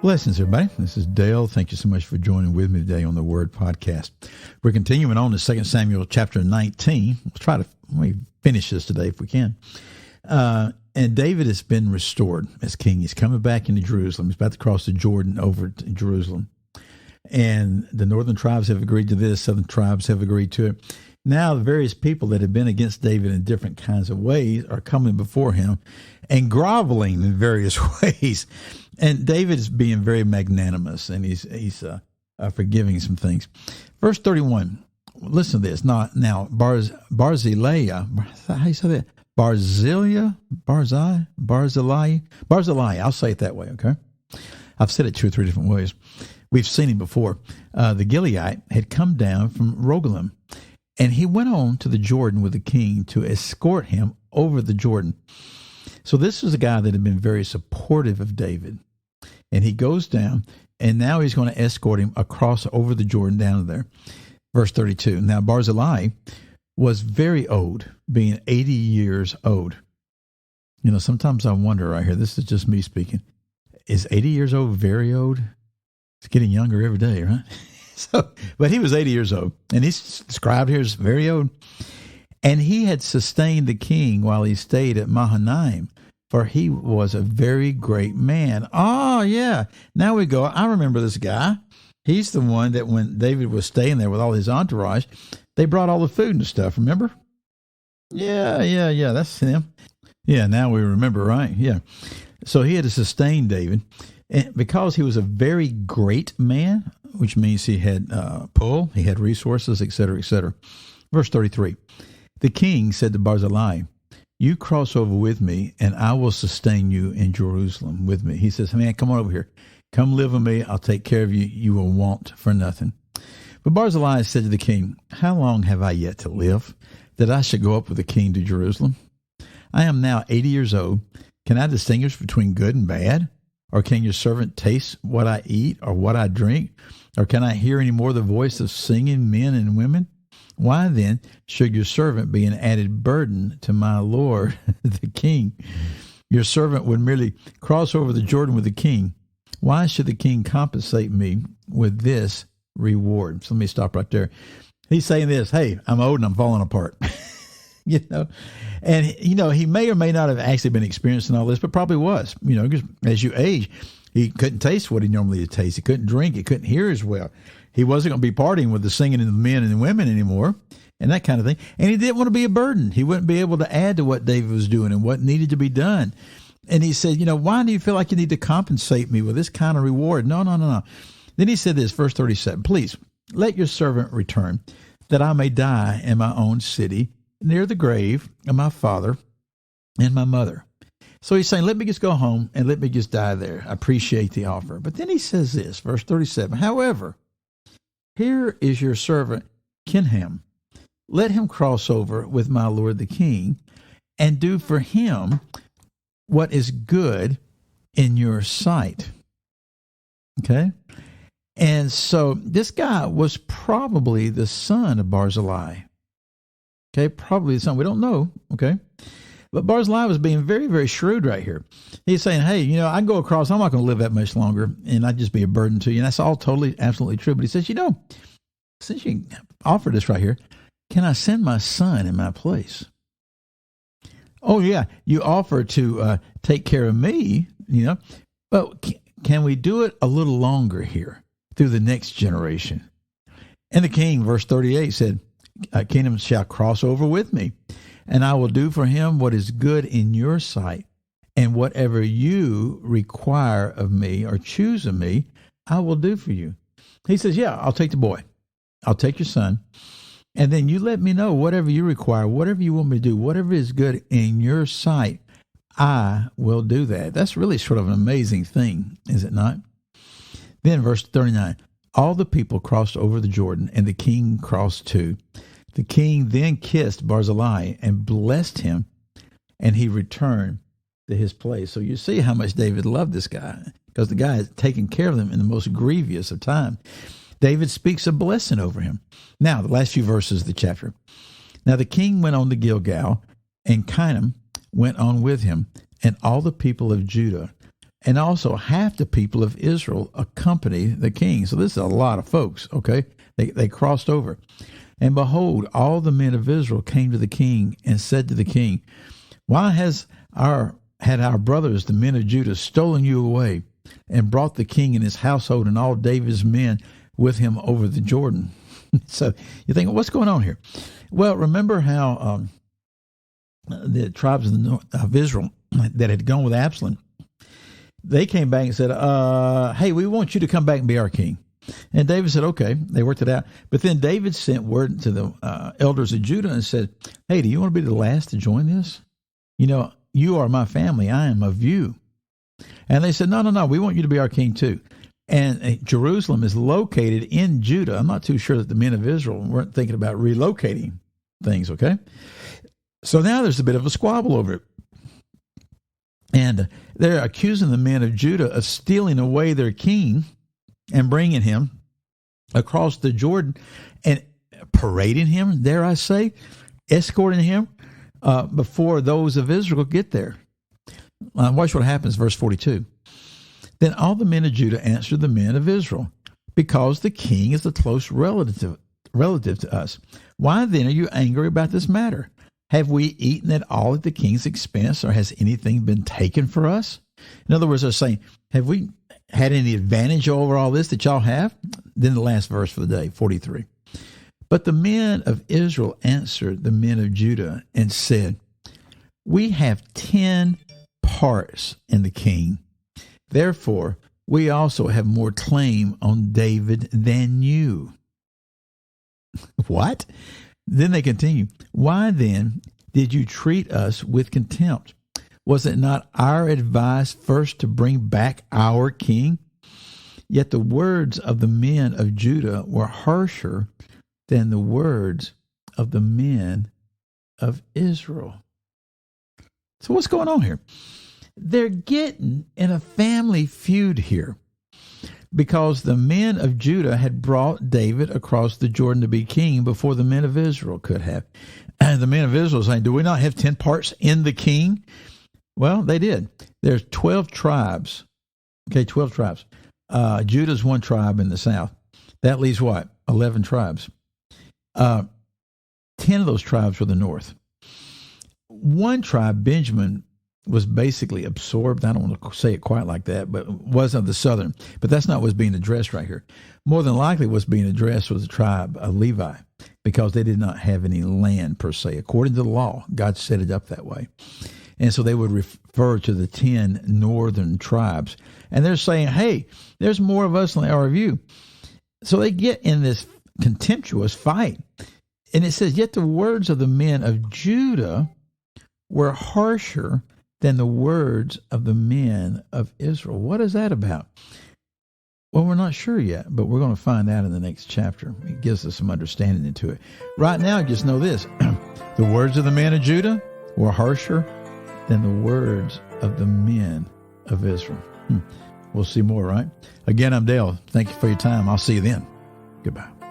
Blessings, everybody. This is Dale. Thank you so much for joining with me today on the Word Podcast. We're continuing on to 2 Samuel chapter 19. Let me finish this today if we can. And David has been restored as king. He's coming back into Jerusalem. He's about to cross the Jordan over to Jerusalem. And the northern tribes have agreed to this. Southern tribes have agreed to it. Now, the various people that have been against David in different kinds of ways are coming before him and groveling in various ways. And David is being very magnanimous, and he's forgiving some things. Verse 31, listen to this. Now Barzillia, how you say that? Barzillia? Barzillia. I'll say it that way, okay? I've said it 2 or 3 different ways. We've seen him before. The Gileadite had come down from Rogelim, and he went on to the Jordan with the king to escort him over the Jordan. So this was a guy that had been very supportive of David. And he goes down, and now he's going to escort him across over the Jordan down there. Verse 32. Now Barzilai was very old, being 80 years old. You know, sometimes I wonder right here, this is just me speaking, is 80 years old very old? It's getting younger every day, right? But he was 80 years old, and he's described here as very old. And he had sustained the king while he stayed at Mahanaim, for he was a very great man. Oh, yeah. Now we go. I remember this guy. He's the one that when David was staying there with all his entourage, they brought all the food and stuff, remember? Yeah. That's him. Yeah, now we remember, right? Yeah. So he had to sustain David. And because he was a very great man, which means he had pull, he had resources, et cetera, et cetera. Verse 33. The king said to Barzillai, you cross over with me, and I will sustain you in Jerusalem with me. He says, man, come on over here. Come live with me. I'll take care of you. You will want for nothing. But Barzillai said to the king, how long have I yet to live, that I should go up with the king to Jerusalem? I am now 80 years old. Can I distinguish between good and bad? Or can your servant taste what I eat or what I drink? Or can I hear any more the voice of singing men and women? Why then should your servant be an added burden to my lord, the king? Your servant would merely cross over the Jordan with the king. Why should the king compensate me with this reward? So let me stop right there. He's saying this, hey, I'm old and I'm falling apart. And he may or may not have actually been experiencing all this, but probably was, because as you age, he couldn't taste what he normally tastes. He couldn't drink. He couldn't hear as well. He wasn't going to be partying with the singing and the men and the women anymore and that kind of thing. And he didn't want to be a burden. He wouldn't be able to add to what David was doing and what needed to be done. And he said, why do you feel like you need to compensate me with this kind of reward? No. Then he said this, verse 37, please let your servant return that I may die in my own city near the grave of my father and my mother. So he's saying, let me just go home and let me just die there. I appreciate the offer. But then he says this, verse 37, however, here is your servant Kinham. Let him cross over with my lord the king and do for him what is good in your sight. Okay? And so this guy was probably the son of Barzillai. Okay, probably the son. We don't know. Okay. But Barzillai was being very, very shrewd right here. He's saying, hey, I can go across. I'm not going to live that much longer, and I'd just be a burden to you. And that's all totally, absolutely true. But he says, since you offer this right here, can I send my son in my place? Oh, yeah, you offer to take care of me, but can we do it a little longer here through the next generation? And the king, verse 38, said, Kingdom shall cross over with me, and I will do for him what is good in your sight, and whatever you require of me or choose of me, I will do for you. He says, yeah, I'll take the boy. I'll take your son, and then you let me know whatever you require, whatever you want me to do, whatever is good in your sight, I will do that. That's really sort of an amazing thing, is it not? Then verse 39, all the people crossed over the Jordan, and the king crossed too. The king then kissed Barzillai and blessed him, and he returned to his place. So you see how much David loved this guy, because the guy has taken care of them in the most grievous of time. David speaks a blessing over him. Now, the last few verses of the chapter. Now the king went on to Gilgal, and Kinham went on with him, and all the people of Judah, and also half the people of Israel accompany the king. So this is a lot of folks, okay? They crossed over. And behold, all the men of Israel came to the king and said to the king, why had our brothers, the men of Judah, stolen you away and brought the king and his household and all David's men with him over the Jordan? So you think, what's going on here? Well, remember how the tribes of Israel that had gone with Absalom, they came back and said, hey, we want you to come back and be our king. And David said, okay. They worked it out. But then David sent word to the elders of Judah and said, hey, do you want to be the last to join this? You know, you are my family. I am of you. And they said, no, we want you to be our king too. And Jerusalem is located in Judah. I'm not too sure that the men of Israel weren't thinking about relocating things, okay? So now there's a bit of a squabble over it. And they're accusing the men of Judah of stealing away their king and bringing him across the Jordan and parading him, dare I say, escorting him before those of Israel get there. Watch what happens, verse 42. Then all the men of Judah answered the men of Israel, because the king is a close relative to us. Why then are you angry about this matter? Have we eaten at all at the king's expense, or has anything been taken for us? In other words, they're saying, have we had any advantage over all this that y'all have? Then the last verse for the day, 43. But the men of Israel answered the men of Judah and said, we have 10 parts in the king. Therefore, we also have more claim on David than you. What? Then they continue, why then did you treat us with contempt? Was it not our advice first to bring back our king? Yet the words of the men of Judah were harsher than the words of the men of Israel. So what's going on here? They're getting in a family feud here because the men of Judah had brought David across the Jordan to be king before the men of Israel could have. And the men of Israel saying, do we not have 10 parts in the king? Well, they did. There's 12 tribes. Okay, 12 tribes. Judah's one tribe in the south. That leaves what? 11 tribes. 10 of those tribes were the north. One tribe, Benjamin, was basically absorbed. I don't want to say it quite like that, but was of the southern. But that's not what's being addressed right here. More than likely what's being addressed was the tribe of Levi, because they did not have any land per se. According to the law, God set it up that way. And so they would refer to the 10 northern tribes. And they're saying, hey, there's more of us than there are of you. So they get in this contemptuous fight. And it says, yet the words of the men of Judah were harsher than the words of the men of Israel. What is that about? Well, we're not sure yet, but we're going to find out in the next chapter. It gives us some understanding into it. Right now, just know this. The words of the men of Judah were harsher than the words of the men of Israel. We'll see more, right? Again, I'm Dale. Thank you for your time. I'll see you then. Goodbye.